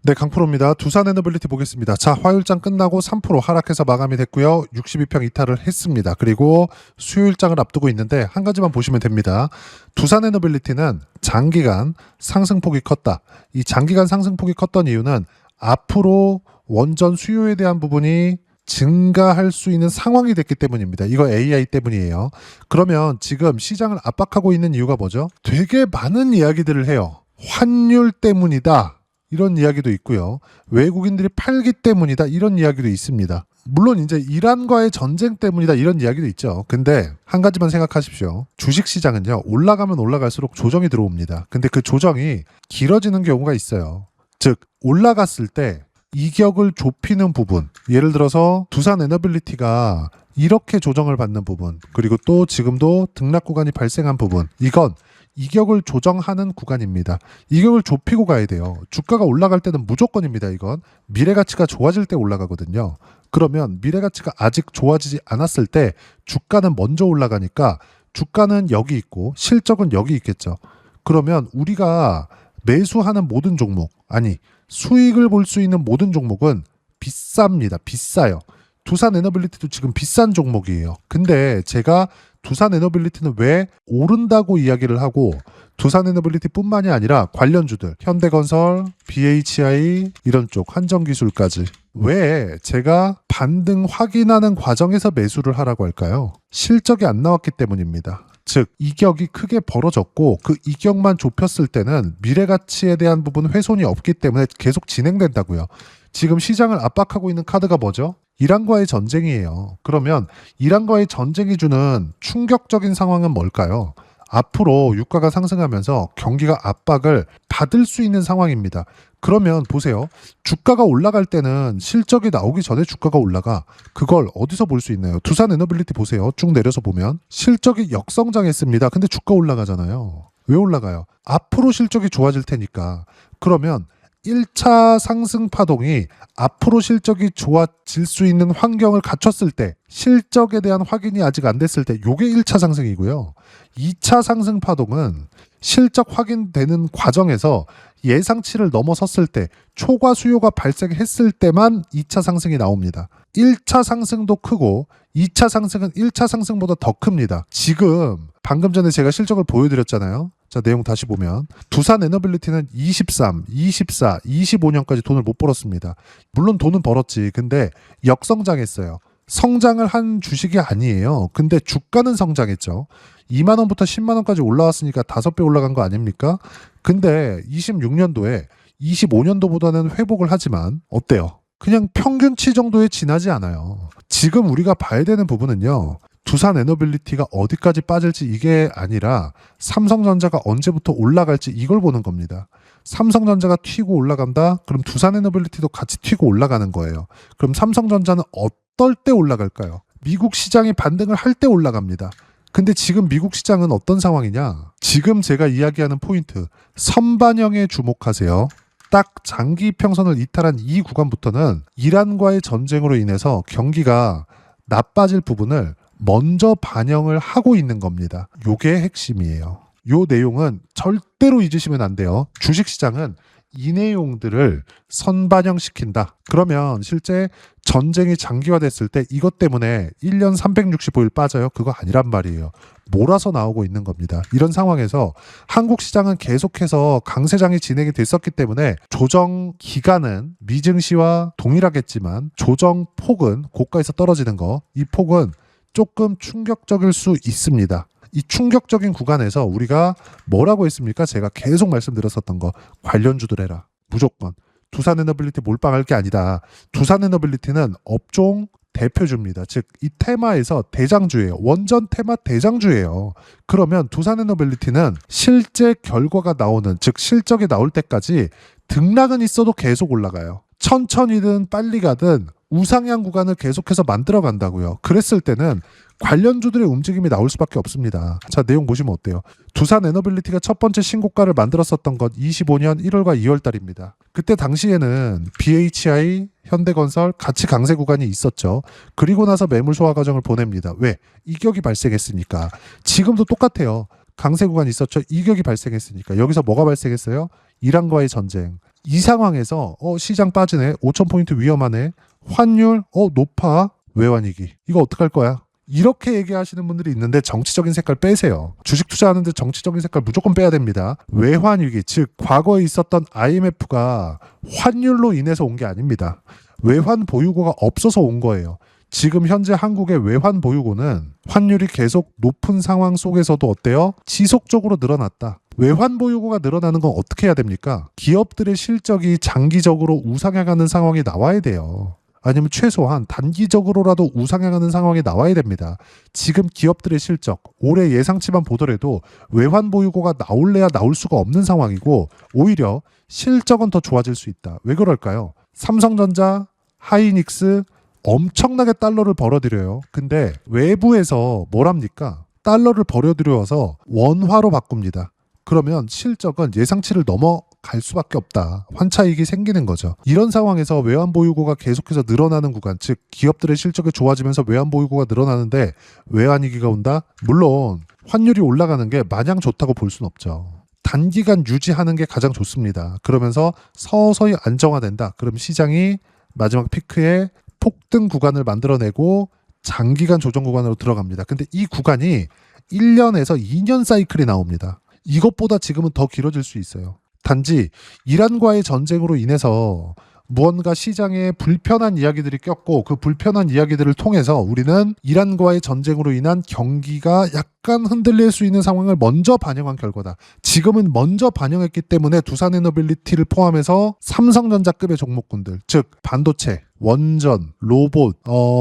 네, 강프로입니다. 두산 에너빌리티 보겠습니다. 자, 화요일장 끝나고 3% 하락해서 마감이 됐고요. 62평 이탈을 했습니다. 그리고 수요일장을 앞두고 있는데 한 가지만 보시면 됩니다. 두산 에너빌리티는 장기간 상승폭이 컸다. 이 장기간 상승폭이 컸던 이유는 앞으로 원전 수요에 대한 부분이 증가할 수 있는 상황이 됐기 때문입니다. 이거 AI 때문이에요. 그러면 지금 시장을 압박하고 있는 이유가 뭐죠? 되게 많은 이야기들을 해요. 환율 때문이다. 이런 이야기도 있고요. 외국인들이 팔기 때문이다. 이런 이야기도 있습니다. 물론 이제 이란과의 전쟁 때문이다. 이런 이야기도 있죠. 근데 한 가지만 생각하십시오. 주식시장은요. 올라가면 올라갈수록 조정이 들어옵니다. 근데 그 조정이 길어지는 경우가 있어요. 즉 올라갔을 때 이격을 좁히는 부분, 예를 들어서 두산 에너빌리티가 이렇게 조정을 받는 부분, 그리고 또 지금도 등락 구간이 발생한 부분, 이건 이격을 조정하는 구간입니다. 이격을 좁히고 가야 돼요. 주가가 올라갈 때는 무조건입니다. 이건 미래가치가 좋아질 때 올라가거든요. 그러면 미래가치가 아직 좋아지지 않았을 때 주가는 먼저 올라가니까 주가는 여기 있고 실적은 여기 있겠죠. 그러면 우리가 매수하는 모든 종목, 아니 수익을 볼 수 있는 모든 종목은 비쌉니다. 비싸요. 두산 에너빌리티도 지금 비싼 종목이에요. 근데 제가 두산 에너빌리티는 왜 오른다고 이야기를 하고 두산 에너빌리티 뿐만이 아니라 관련주들 현대건설, BHI 이런 쪽 한정기술까지 왜 제가 반등 확인하는 과정에서 매수를 하라고 할까요? 실적이 안 나왔기 때문입니다. 즉 이격이 크게 벌어졌고 그 이격만 좁혔을 때는 미래가치에 대한 부분 훼손이 없기 때문에 계속 진행된다고요. 지금 시장을 압박하고 있는 카드가 뭐죠? 이란과의 전쟁이에요. 그러면 이란과의 전쟁이 주는 충격적인 상황은 뭘까요? 앞으로 유가가 상승하면서 경기가 압박을 받을 수 있는 상황입니다. 그러면 보세요. 주가가 올라갈 때는 실적이 나오기 전에 주가가 올라가. 그걸 어디서 볼 수 있나요? 두산 에너빌리티 보세요. 쭉 내려서 보면 실적이 역성장했습니다. 근데 주가 올라가잖아요. 왜 올라가요? 앞으로 실적이 좋아질 테니까. 그러면 1차 상승 파동이 앞으로 실적이 좋아질 수 있는 환경을 갖췄을 때 실적에 대한 확인이 아직 안 됐을 때 요게 1차 상승이고요. 2차 상승 파동은 실적 확인되는 과정에서 예상치를 넘어섰을 때 초과 수요가 발생했을 때만 2차 상승이 나옵니다. 1차 상승도 크고 2차 상승은 1차 상승보다 더 큽니다. 지금 방금 전에 제가 실적을 보여드렸잖아요. 자, 내용 다시 보면 두산 에너빌리티는 23, 24, 25년까지 돈을 못 벌었습니다. 물론 돈은 벌었지. 근데 역성장했어요. 성장을 한 주식이 아니에요. 근데 주가는 성장했죠. 2만 원부터 10만 원까지 올라왔으니까 5배 올라간 거 아닙니까? 근데 26년도에 25년도보다는 회복을 하지만 어때요? 그냥 평균치 정도에 지나지 않아요. 지금 우리가 봐야 되는 부분은요. 두산 에너빌리티가 어디까지 빠질지 이게 아니라 삼성전자가 언제부터 올라갈지 이걸 보는 겁니다. 삼성전자가 튀고 올라간다? 그럼 두산 에너빌리티도 같이 튀고 올라가는 거예요. 그럼 삼성전자는 어떨 때 올라갈까요? 미국 시장이 반등을 할 때 올라갑니다. 근데 지금 미국 시장은 어떤 상황이냐? 지금 제가 이야기하는 포인트, 선반영에 주목하세요. 딱 장기 평선을 이탈한 이 구간부터는 이란과의 전쟁으로 인해서 경기가 나빠질 부분을 먼저 반영을 하고 있는 겁니다. 요게 핵심이에요. 요 내용은 절대로 잊으시면 안 돼요. 주식시장은 이 내용들을 선반영시킨다. 그러면 실제 전쟁이 장기화됐을 때 이것 때문에 1년 365일 빠져요? 그거 아니란 말이에요. 몰아서 나오고 있는 겁니다. 이런 상황에서 한국 시장은 계속해서 강세장이 진행이 됐었기 때문에 조정 기간은 미증시와 동일하겠지만 조정 폭은 고가에서 떨어지는 거, 이 폭은 조금 충격적일 수 있습니다. 이 충격적인 구간에서 우리가 뭐라고 했습니까? 제가 계속 말씀드렸었던 거 관련주들 해라. 무조건. 두산 에너빌리티 몰빵할 게 아니다. 두산 에너빌리티는 업종 대표주입니다. 즉 이 테마에서 대장주예요. 원전 테마 대장주예요. 그러면 두산 에너빌리티는 실제 결과가 나오는, 즉 실적이 나올 때까지 등락은 있어도 계속 올라가요. 천천히든 빨리 가든 우상향 구간을 계속해서 만들어 간다고요. 그랬을 때는 관련주들의 움직임이 나올 수밖에 없습니다. 자, 내용 보시면 어때요? 두산 에너빌리티가 첫 번째 신고가를 만들었었던 건 25년 1월과 2월 달입니다. 그때 당시에는 BHI, 현대건설 같이 강세 구간이 있었죠. 그리고 나서 매물 소화 과정을 보냅니다. 왜? 이격이 발생했으니까. 지금도 똑같아요. 강세 구간이 있었죠. 이격이 발생했으니까. 여기서 뭐가 발생했어요? 이란과의 전쟁. 이 상황에서 시장 빠지네. 5,000포인트 위험하네. 환율 높아. 외환위기. 이거 어떡할 거야? 이렇게 얘기하시는 분들이 있는데 정치적인 색깔 빼세요. 주식 투자하는데 정치적인 색깔 무조건 빼야 됩니다. 외환위기, 즉 과거에 있었던 IMF가 환율로 인해서 온 게 아닙니다. 외환 보유고가 없어서 온 거예요. 지금 현재 한국의 외환 보유고는 환율이 계속 높은 상황 속에서도 어때요? 지속적으로 늘어났다. 외환 보유고가 늘어나는 건 어떻게 해야 됩니까? 기업들의 실적이 장기적으로 우상향하는 상황이 나와야 돼요. 아니면 최소한 단기적으로라도 우상향하는 상황이 나와야 됩니다. 지금 기업들의 실적, 올해 예상치만 보더라도 외환 보유고가 나올래야 나올 수가 없는 상황이고 오히려 실적은 더 좋아질 수 있다. 왜 그럴까요? 삼성전자, 하이닉스 엄청나게 달러를 벌어들여요. 근데 외부에서 뭐랍니까? 달러를 벌어들여서 원화로 바꿉니다. 그러면 실적은 예상치를 넘어갈 수밖에 없다. 환차익이 생기는 거죠. 이런 상황에서 외환보유고가 계속해서 늘어나는 구간, 즉 기업들의 실적이 좋아지면서 외환보유고가 늘어나는데 외환위기가 온다? 물론 환율이 올라가는 게 마냥 좋다고 볼 수는 없죠. 단기간 유지하는 게 가장 좋습니다. 그러면서 서서히 안정화된다. 그럼 시장이 마지막 피크에 폭등 구간을 만들어내고 장기간 조정 구간으로 들어갑니다. 근데 이 구간이 1년에서 2년 사이클이 나옵니다. 이것보다 지금은 더 길어질 수 있어요. 단지 이란과의 전쟁으로 인해서 무언가 시장에 불편한 이야기들이 꼈고 그 불편한 이야기들을 통해서 우리는 이란과의 전쟁으로 인한 경기가 약간 흔들릴 수 있는 상황을 먼저 반영한 결과다. 지금은 먼저 반영했기 때문에 두산에너빌리티를 포함해서 삼성전자급의 종목군들, 즉 반도체, 원전, 로봇,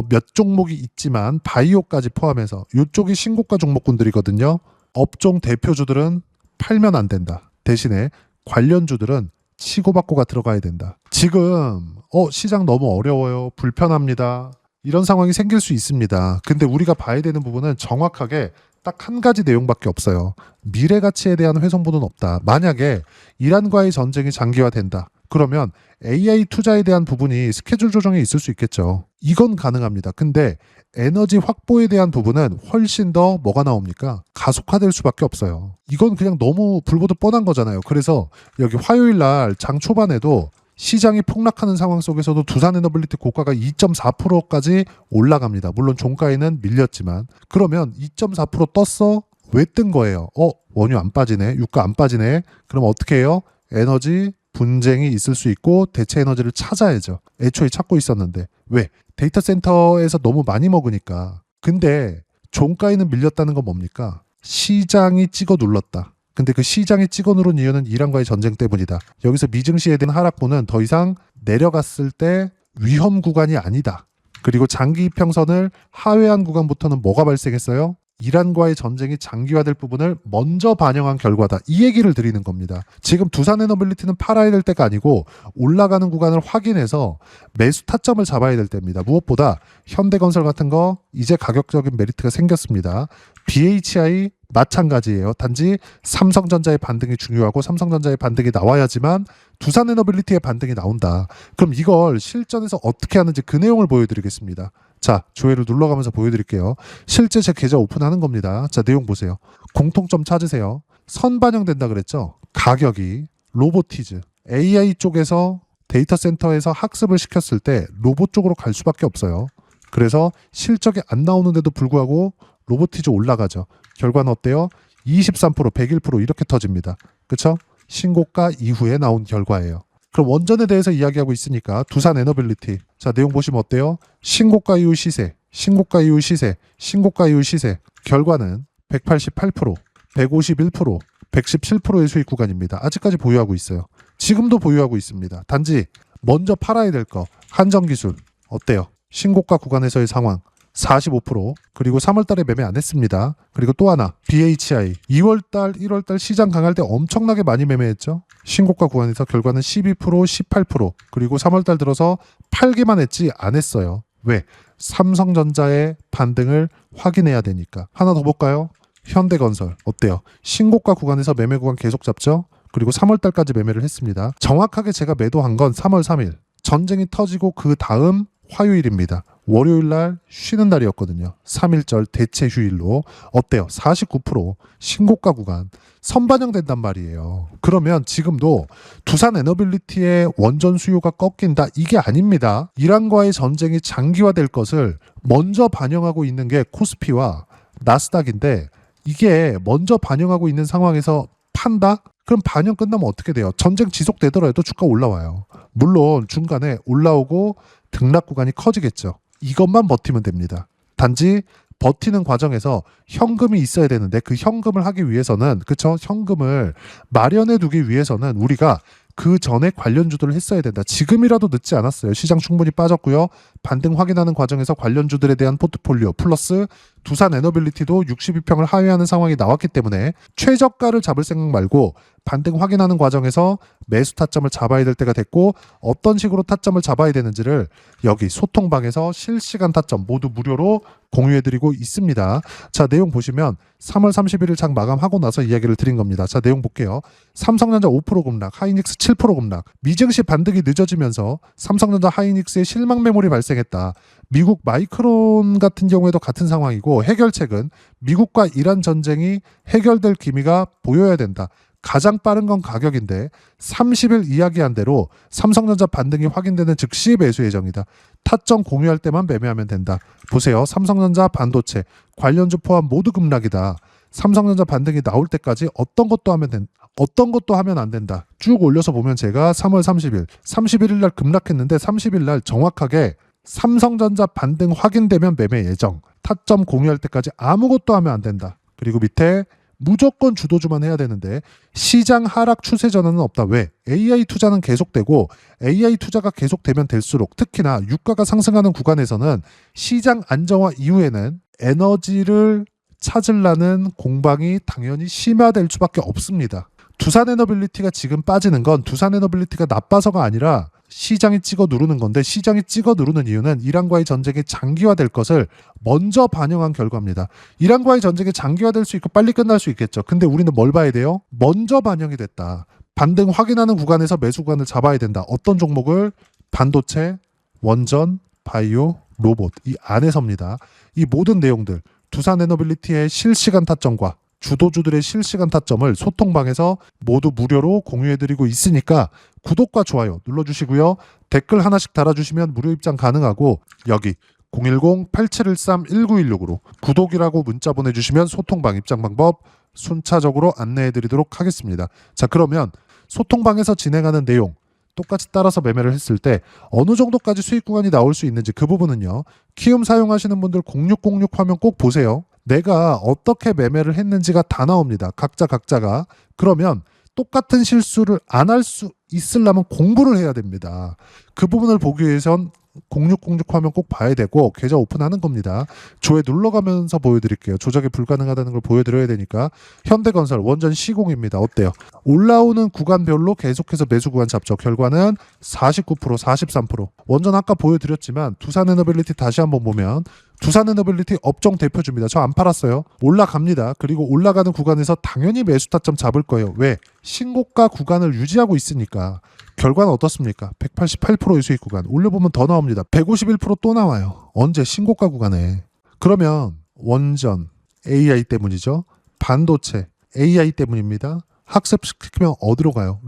몇 종목이 있지만 바이오까지 포함해서 이쪽이 신고가 종목군들이거든요. 업종 대표주들은 팔면 안 된다. 대신에 관련주들은 치고받고가 들어가야 된다. 지금 시장 너무 어려워요. 불편합니다. 이런 상황이 생길 수 있습니다. 근데 우리가 봐야 되는 부분은 정확하게 딱 한 가지 내용밖에 없어요. 미래 가치에 대한 훼손분은 없다. 만약에 이란과의 전쟁이 장기화된다. 그러면 AI 투자에 대한 부분이 스케줄 조정이 있을 수 있겠죠. 이건 가능합니다. 근데 에너지 확보에 대한 부분은 훨씬 더 뭐가 나옵니까? 가속화될 수밖에 없어요. 이건 그냥 너무 불보듯 뻔한 거잖아요. 그래서 여기 화요일 날 장 초반에도 시장이 폭락하는 상황 속에서도 두산에너빌리티 고가가 2.4%까지 올라갑니다. 물론 종가에는 밀렸지만. 그러면 2.4% 떴어? 왜 뜬 거예요? 원유 안 빠지네. 유가 안 빠지네. 그럼 어떻게 해요? 에너지 분쟁이 있을 수 있고 대체 에너지를 찾아야죠. 애초에 찾고 있었는데. 왜? 데이터 센터에서 너무 많이 먹으니까. 근데 종가에는 밀렸다는 건 뭡니까? 시장이 찍어 눌렀다. 근데 그 시장이 찍어 누른 이유는 이란과의 전쟁 때문이다. 여기서 미증시에 대한 하락분은 더 이상 내려갔을 때 위험 구간이 아니다. 그리고 장기 이평선을 하회한 구간부터는 뭐가 발생했어요? 이란과의 전쟁이 장기화될 부분을 먼저 반영한 결과다. 이 얘기를 드리는 겁니다. 지금 두산에너빌리티는 팔아야 될 때가 아니고 올라가는 구간을 확인해서 매수 타점을 잡아야 될 때입니다. 무엇보다 현대건설 같은 거 이제 가격적인 메리트가 생겼습니다. BHI 마찬가지예요. 단지 삼성전자의 반등이 중요하고 삼성전자의 반등이 나와야지만 두산에너빌리티의 반등이 나온다. 그럼 이걸 실전에서 어떻게 하는지 그 내용을 보여드리겠습니다. 자, 조회를 눌러가면서 보여드릴게요. 실제 제 계좌 오픈하는 겁니다. 자, 내용 보세요. 공통점 찾으세요. 선 반영된다 그랬죠? 가격이 로보티즈, AI 쪽에서 데이터 센터에서 학습을 시켰을 때 로봇 쪽으로 갈 수밖에 없어요. 그래서 실적이 안 나오는데도 불구하고 로보티즈 올라가죠. 결과는 어때요? 23%, 101% 이렇게 터집니다. 그렇죠? 신고가 이후에 나온 결과예요. 그럼 원전에 대해서 이야기하고 있으니까 두산에너빌리티. 자, 내용 보시면 어때요? 신고가 이후 시세, 신고가 이후 시세, 신고가 이후 시세. 결과는 188%, 151%, 117%의 수익 구간입니다. 아직까지 보유하고 있어요. 지금도 보유하고 있습니다. 단지 먼저 팔아야 될 거. 한정기술 어때요? 신고가 구간에서의 상황 45%. 그리고 3월달에 매매 안 했습니다. 그리고 또 하나 BHI 2월달 1월달 시장 강할 때 엄청나게 많이 매매했죠. 신고가 구간에서 결과는 12% 18%. 그리고 3월달 들어서 팔기만 했지 안 했어요. 왜? 삼성전자의 반등을 확인해야 되니까. 하나 더 볼까요? 현대건설 어때요? 신고가 구간에서 매매 구간 계속 잡죠. 그리고 3월달까지 매매를 했습니다. 정확하게 제가 매도한 건 3월 3일 전쟁이 터지고 그 다음 화요일입니다. 월요일 날 쉬는 날이었거든요. 3일절 대체 휴일로. 어때요? 49% 신고가 구간 선반영된단 말이에요. 그러면 지금도 두산 에너빌리티의 원전 수요가 꺾인다, 이게 아닙니다. 이란과의 전쟁이 장기화될 것을 먼저 반영하고 있는 게 코스피와 나스닥인데, 이게 먼저 반영하고 있는 상황에서 판다? 그럼 반영 끝나면 어떻게 돼요? 전쟁 지속되더라도 주가 올라와요. 물론 중간에 올라오고 등락 구간이 커지겠죠. 이것만 버티면 됩니다. 단지 버티는 과정에서 현금이 있어야 되는데, 그 현금을 하기 위해서는, 그쵸? 현금을 마련해 두기 위해서는 우리가 그 전에 관련주들을 했어야 된다. 지금이라도 늦지 않았어요. 시장 충분히 빠졌고요. 반등 확인하는 과정에서 관련주들에 대한 포트폴리오 플러스 두산 에너빌리티도 62평을 하회하는 상황이 나왔기 때문에 최저가를 잡을 생각 말고 반등 확인하는 과정에서 매수 타점을 잡아야 될 때가 됐고, 어떤 식으로 타점을 잡아야 되는지를 여기 소통방에서 실시간 타점 모두 무료로 공유해드리고 있습니다. 자, 내용 보시면 3월 31일 장 마감하고 나서 이야기를 드린 겁니다. 자, 내용 볼게요. 삼성전자 5% 급락, 하이닉스 7% 급락. 미증시 반등이 늦어지면서 삼성전자 하이닉스에 실망 매물이 발생했다. 미국 마이크론 같은 경우에도 같은 상황이고, 해결책은 미국과 이란 전쟁이 해결될 기미가 보여야 된다. 가장 빠른 건 가격인데 30일 이야기한 대로 삼성전자 반등이 확인되는 즉시 매수 예정이다. 타점 공유할 때만 매매하면 된다. 보세요. 삼성전자, 반도체, 관련주 포함 모두 급락이다. 삼성전자 반등이 나올 때까지 어떤 것도 하면 안 된다. 쭉 올려서 보면 제가 3월 31일 날 급락했는데 30일 날 정확하게 삼성전자 반등 확인되면 매매 예정. 타점 공유할 때까지 아무것도 하면 안 된다. 그리고 밑에 무조건 주도주만 해야 되는데 시장 하락 추세 전환은 없다. 왜? AI 투자는 계속되고, AI 투자가 계속되면 될수록 특히나 유가가 상승하는 구간에서는 시장 안정화 이후에는 에너지를 찾으려는 공방이 당연히 심화될 수밖에 없습니다. 두산에너빌리티가 지금 빠지는 건 두산에너빌리티가 나빠서가 아니라 시장이 찍어 누르는 건데, 시장이 찍어 누르는 이유는 이란과의 전쟁이 장기화될 것을 먼저 반영한 결과입니다. 이란과의 전쟁이 장기화될 수 있고 빨리 끝날 수 있겠죠. 근데 우리는 뭘 봐야 돼요? 먼저 반영이 됐다. 반등 확인하는 구간에서 매수 구간을 잡아야 된다. 어떤 종목을? 반도체, 원전, 바이오, 로봇, 이 안에서입니다. 이 모든 내용들 두산에너빌리티의 실시간 타점과 주도주들의 실시간 타점을 소통방에서 모두 무료로 공유해드리고 있으니까 구독과 좋아요 눌러주시고요. 댓글 하나씩 달아주시면 무료 입장 가능하고, 여기 010-8713-1916으로 구독이라고 문자 보내주시면 소통방 입장 방법 순차적으로 안내해드리도록 하겠습니다. 자, 그러면 소통방에서 진행하는 내용 똑같이 따라서 매매를 했을 때 어느 정도까지 수익 구간이 나올 수 있는지, 그 부분은요, 키움 사용하시는 분들 0606 화면 꼭 보세요. 내가 어떻게 매매를 했는지가 다 나옵니다. 각자가. 그러면 똑같은 실수를 안 할 수 있으려면 공부를 해야 됩니다. 그 부분을 보기 위해선 0606 화면 꼭 봐야 되고, 계좌 오픈하는 겁니다. 조회 눌러가면서 보여드릴게요. 조작이 불가능하다는 걸 보여드려야 되니까. 현대건설 원전 시공입니다. 어때요? 올라오는 구간별로 계속해서 매수 구간 잡죠. 결과는 49%, 43%. 원전 아까 보여드렸지만 두산에너빌리티 다시 한번 보면 두산에너빌리티 업종 대표주입니다. 저 안 팔았어요. 올라갑니다. 그리고 올라가는 구간에서 당연히 매수 타점 잡을 거예요. 왜? 신고가 구간을 유지하고 있으니까. 결과는 어떻습니까? 188%의 수익 구간. 올려보면 더 나옵니다. 151% 또 나와요. 언제? 신고가 구간에. 그러면 원전, AI 때문이죠. 반도체, AI 때문입니다. 학습시키면 어디로 가요?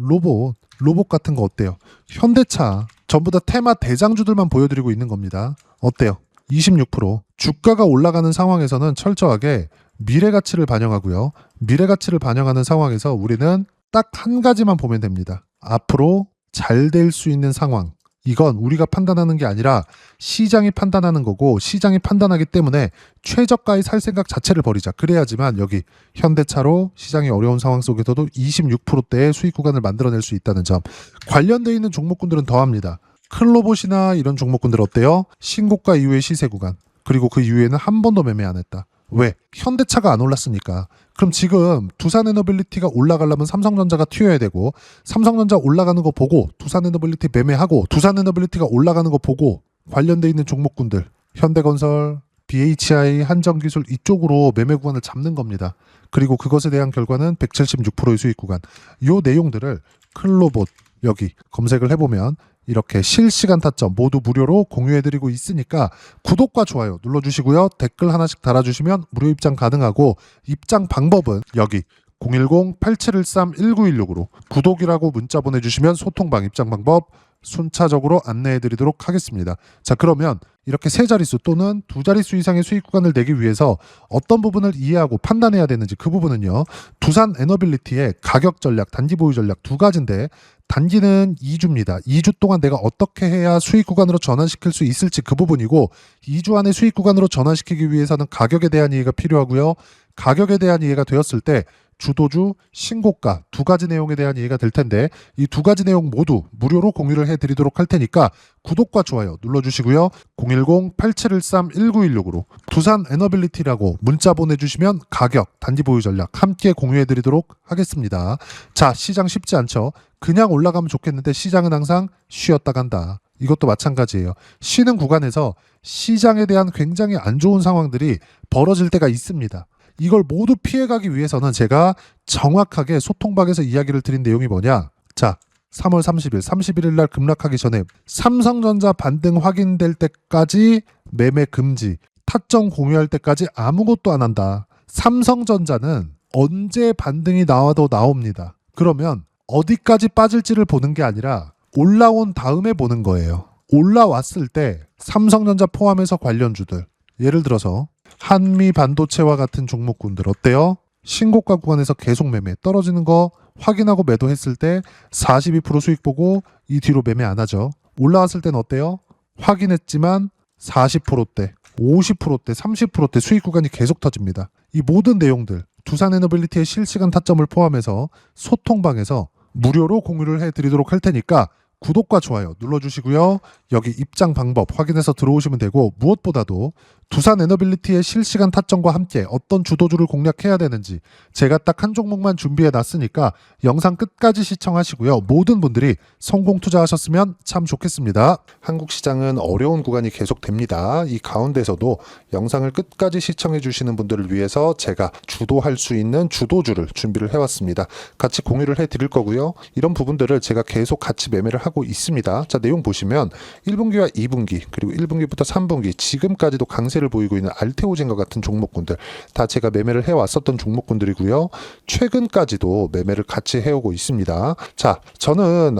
로봇 같은 거 어때요? 현대차, 전부 다 테마 대장주들만 보여드리고 있는 겁니다. 어때요? 26%. 주가가 올라가는 상황에서는 철저하게 미래 가치를 반영하고요. 미래 가치를 반영하는 상황에서 우리는 딱 한 가지만 보면 됩니다. 앞으로 잘 될 수 있는 상황. 이건 우리가 판단하는 게 아니라 시장이 판단하는 거고, 시장이 판단하기 때문에 최저가의 살 생각 자체를 버리자. 그래야지만 여기 현대차로 시장이 어려운 상황 속에서도 26%대의 수익 구간을 만들어낼 수 있다는 점. 관련되어 있는 종목군들은 더합니다. 클로봇이나 이런 종목군들 어때요? 신고가 이후의 시세 구간. 그리고 그 이후에는 한 번도 매매 안 했다. 왜? 현대차가 안 올랐으니까. 그럼 지금 두산에너빌리티가 올라가려면 삼성전자가 튀어야 되고, 삼성전자 올라가는 거 보고 두산에너빌리티 매매하고, 두산에너빌리티가 올라가는 거 보고 관련돼 있는 종목군들 현대건설, BHI, 한정기술 이쪽으로 매매 구간을 잡는 겁니다. 그리고 그것에 대한 결과는 176%의 수익 구간. 이 내용들을 클로봇 여기 검색을 해보면 이렇게 실시간 타점 모두 무료로 공유해드리고 있으니까 구독과 좋아요 눌러주시고요. 댓글 하나씩 달아주시면 무료 입장 가능하고 입장 방법은 여기 010-8713-1916으로 구독이라고 문자 보내주시면 소통방 입장 방법 순차적으로 안내해드리도록 하겠습니다. 자, 그러면 이렇게 세 자릿수 또는 두 자릿수 이상의 수익 구간을 내기 위해서 어떤 부분을 이해하고 판단해야 되는지 그 부분은요. 두산 에너빌리티의 가격 전략, 단기 보유 전략 두 가지인데 단기는 2주입니다. 2주 동안 내가 어떻게 해야 수익 구간으로 전환시킬 수 있을지 그 부분이고 2주 안에 수익 구간으로 전환시키기 위해서는 가격에 대한 이해가 필요하고요. 가격에 대한 이해가 되었을 때 주도주, 신고가 두 가지 내용에 대한 이해가 될 텐데 이 두 가지 내용 모두 무료로 공유를 해드리도록 할 테니까 구독과 좋아요 눌러주시고요. 010-8713-1916으로 두산 에너빌리티라고 문자 보내주시면 가격, 단기 보유 전략 함께 공유해드리도록 하겠습니다. 자, 시장 쉽지 않죠? 그냥 올라가면 좋겠는데 시장은 항상 쉬었다 간다. 이것도 마찬가지예요. 쉬는 구간에서 시장에 대한 굉장히 안 좋은 상황들이 벌어질 때가 있습니다. 이걸 모두 피해가기 위해서는 제가 정확하게 소통방에서 이야기를 드린 내용이 뭐냐. 자, 3월 30일, 31일 날 급락하기 전에 삼성전자 반등 확인될 때까지 매매 금지, 타점 공유할 때까지 아무것도 안 한다. 삼성전자는 언제 반등이 나와도 나옵니다. 그러면 어디까지 빠질지를 보는 게 아니라 올라온 다음에 보는 거예요. 올라왔을 때 삼성전자 포함해서 관련주들, 예를 들어서 한미 반도체와 같은 종목군들 어때요? 신고가 구간에서 계속 매매, 떨어지는 거 확인하고 매도했을 때 42% 수익 보고 이 뒤로 매매 안 하죠. 올라왔을 때는 어때요? 확인했지만 40%대, 50%대, 30%대 수익 구간이 계속 터집니다. 이 모든 내용들 두산에너빌리티의 실시간 타점을 포함해서 소통방에서 무료로 공유를 해드리도록 할 테니까 구독과 좋아요 눌러주시고요. 여기 입장 방법 확인해서 들어오시면 되고 무엇보다도 두산 에너빌리티의 실시간 타점과 함께 어떤 주도주를 공략해야 되는지 제가 딱 한 종목만 준비해 놨으니까 영상 끝까지 시청하시고요. 모든 분들이 성공 투자하셨으면 참 좋겠습니다. 한국 시장은 어려운 구간이 계속됩니다. 이 가운데서도 영상을 끝까지 시청해 주시는 분들을 위해서 제가 주도할 수 있는 주도주를 준비를 해왔습니다. 같이 공유를 해드릴 거고요. 이런 부분들을 제가 계속 같이 매매를 하고 있습니다. 자, 내용 보시면 1분기와 2분기 그리고 1분기부터 3분기 지금까지도 강세를 보이고 있는 알테오젠과 같은 종목군들 다 제가 매매를 해왔었던 종목군들이고요. 최근까지도 매매를 같이 해오고 있습니다. 자, 저는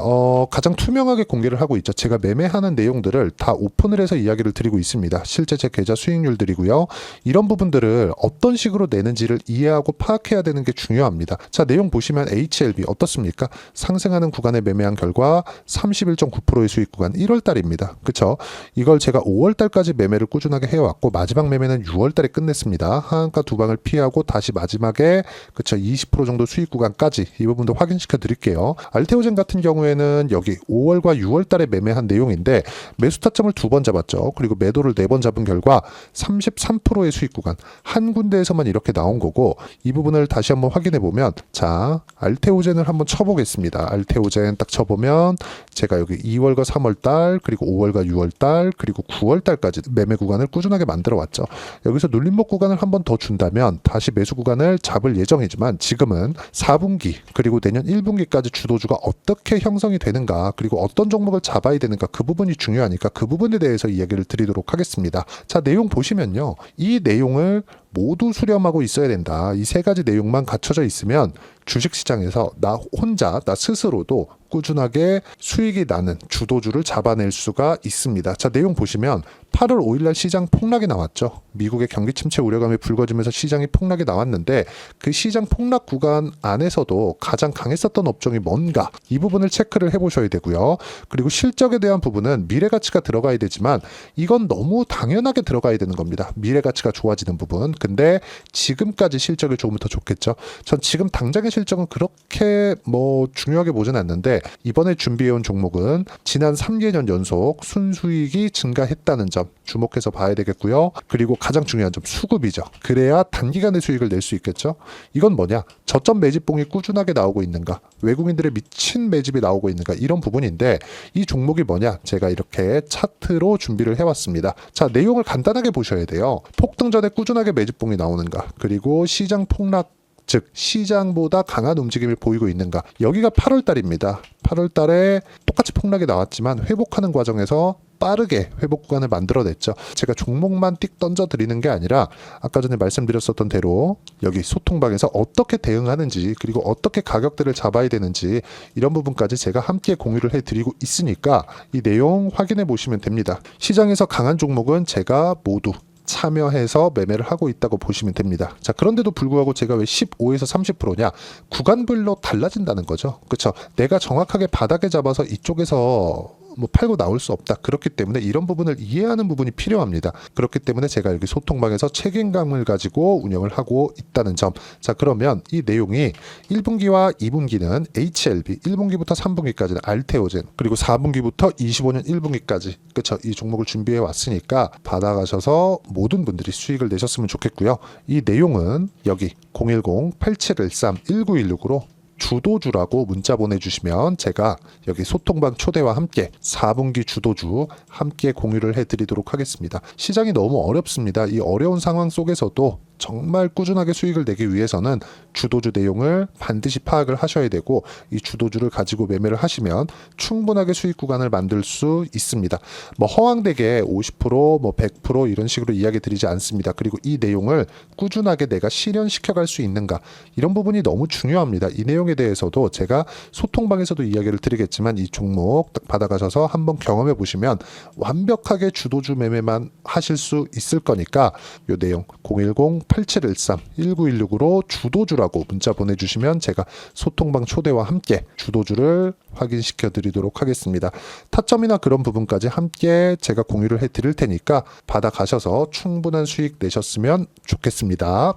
가장 투명하게 공개를 하고 있죠. 제가 매매하는 내용들을 다 오픈을 해서 이야기를 드리고 있습니다. 실제 제 계좌 수익률들이고요. 이런 부분들을 어떤 식으로 내는지를 이해하고 파악해야 되는 게 중요합니다. 자, 내용 보시면 HLB 어떻습니까? 상승하는 구간에 매매한 결과 31.9%의 수익 구간 1월달입니다. 그쵸? 이걸 제가 5월달까지 매매를 꾸준하게 해왔고 마지막 매매는 6월달에 끝냈습니다. 하한가 두 방을 피하고 다시 마지막에 그쵸 20% 정도 수익 구간까지 이 부분도 확인시켜 드릴게요. 알테오젠 같은 경우에는 여기 5월과 6월달에 매매한 내용인데 매수 타점을 두 번 잡았죠. 그리고 매도를 네 번 잡은 결과 33%의 수익 구간 한 군데에서만 이렇게 나온 거고 이 부분을 다시 한번 확인해 보면 자 알테오젠을 한번 쳐보겠습니다. 알테오젠 딱 쳐보면 제가 여기 2월과 3월달 그리고 5월과 6월달 그리고 9월달까지 매매 구간을 꾸준하게 만들어 왔죠. 여기서 눌림목 구간을 한번 더 준다면 다시 매수 구간을 잡을 예정이지만 지금은 4분기 그리고 내년 1분기까지 주도주가 어떻게 형성이 되는가 그리고 어떤 종목을 잡아야 되는가 그 부분이 중요하니까 그 부분에 대해서 이야기를 드리도록 하겠습니다. 자, 내용 보시면요. 이 내용을 모두 수렴하고 있어야 된다. 이 세 가지 내용만 갖춰져 있으면 주식시장에서 나 혼자 나 스스로도 꾸준하게 수익이 나는 주도주를 잡아낼 수가 있습니다. 자, 내용 보시면 8월 5일날 시장 폭락이 나왔죠. 미국의 경기 침체 우려감이 불거지면서 시장이 폭락이 나왔는데 그 시장 폭락 구간 안에서도 가장 강했었던 업종이 뭔가 이 부분을 체크를 해보셔야 되고요. 그리고 실적에 대한 부분은 미래가치가 들어가야 되지만 이건 너무 당연하게 들어가야 되는 겁니다. 미래가치가 좋아지는 부분. 근데 지금까지 실적이 좋으면 더 좋겠죠. 전 지금 당장의 실적은 그렇게 중요하게 보진 않는데 이번에 준비해온 종목은 지난 3개년 연속 순수익이 증가했다는 점 주목해서 봐야 되겠고요. 그리고 가장 중요한 점 수급이죠. 그래야 단기간에 수익을 낼 수 있겠죠. 이건 뭐냐? 저점 매집봉이 꾸준하게 나오고 있는가? 외국인들의 미친 매집이 나오고 있는가? 이런 부분인데 이 종목이 뭐냐? 제가 이렇게 차트로 준비를 해왔습니다. 자, 내용을 간단하게 보셔야 돼요. 폭등 전에 꾸준하게 매집봉이 나오는가? 그리고 시장 폭락 즉 시장보다 강한 움직임을 보이고 있는가. 여기가 8월 달입니다. 8월 달에 똑같이 폭락이 나왔지만 회복하는 과정에서 빠르게 회복 구간을 만들어냈죠. 제가 종목만 띡 던져드리는 게 아니라 아까 전에 말씀드렸었던 대로 여기 소통방에서 어떻게 대응하는지 그리고 어떻게 가격대를 잡아야 되는지 이런 부분까지 제가 함께 공유를 해드리고 있으니까 이 내용 확인해 보시면 됩니다. 시장에서 강한 종목은 제가 모두 참여해서 매매를 하고 있다고 보시면 됩니다. 자, 그런데도 불구하고 제가 왜 15에서 30%냐? 구간별로 달라진다는 거죠. 그렇죠? 내가 정확하게 바닥에 잡아서 이쪽에서 뭐 팔고 나올 수 없다. 그렇기 때문에 이런 부분을 이해하는 부분이 필요합니다. 그렇기 때문에 제가 여기 소통방에서 책임감을 가지고 운영을 하고 있다는 점. 자, 그러면 이 내용이 1분기와 2분기는 HLB, 1분기부터 3분기까지는 알테오젠, 그리고 4분기부터 25년 1분기까지 그렇죠? 이 종목을 준비해 왔으니까 받아가셔서 모든 분들이 수익을 내셨으면 좋겠고요. 이 내용은 여기 010-8713-1916으로 주도주라고 문자 보내주시면 제가 여기 소통방 초대와 함께 4분기 주도주 함께 공유를 해드리도록 하겠습니다. 시장이 너무 어렵습니다. 이 어려운 상황 속에서도 정말 꾸준하게 수익을 내기 위해서는 주도주 내용을 반드시 파악을 하셔야 되고 이 주도주를 가지고 매매를 하시면 충분하게 수익 구간을 만들 수 있습니다. 뭐 허황되게 50%, 뭐 100% 이런 식으로 이야기 드리지 않습니다. 그리고 이 내용을 꾸준하게 내가 실현시켜 갈 수 있는가 이런 부분이 너무 중요합니다. 이 내용에 대해서도 제가 소통방에서도 이야기를 드리겠지만 이 종목 딱 받아가셔서 한번 경험해 보시면 완벽하게 주도주 매매만 하실 수 있을 거니까 이 내용 010-8713-1916으로 주도주라고 문자 보내주시면 제가 소통방 초대와 함께 주도주를 확인시켜 드리도록 하겠습니다. 타점이나 그런 부분까지 함께 제가 공유를 해 드릴 테니까 받아가셔서 충분한 수익 내셨으면 좋겠습니다.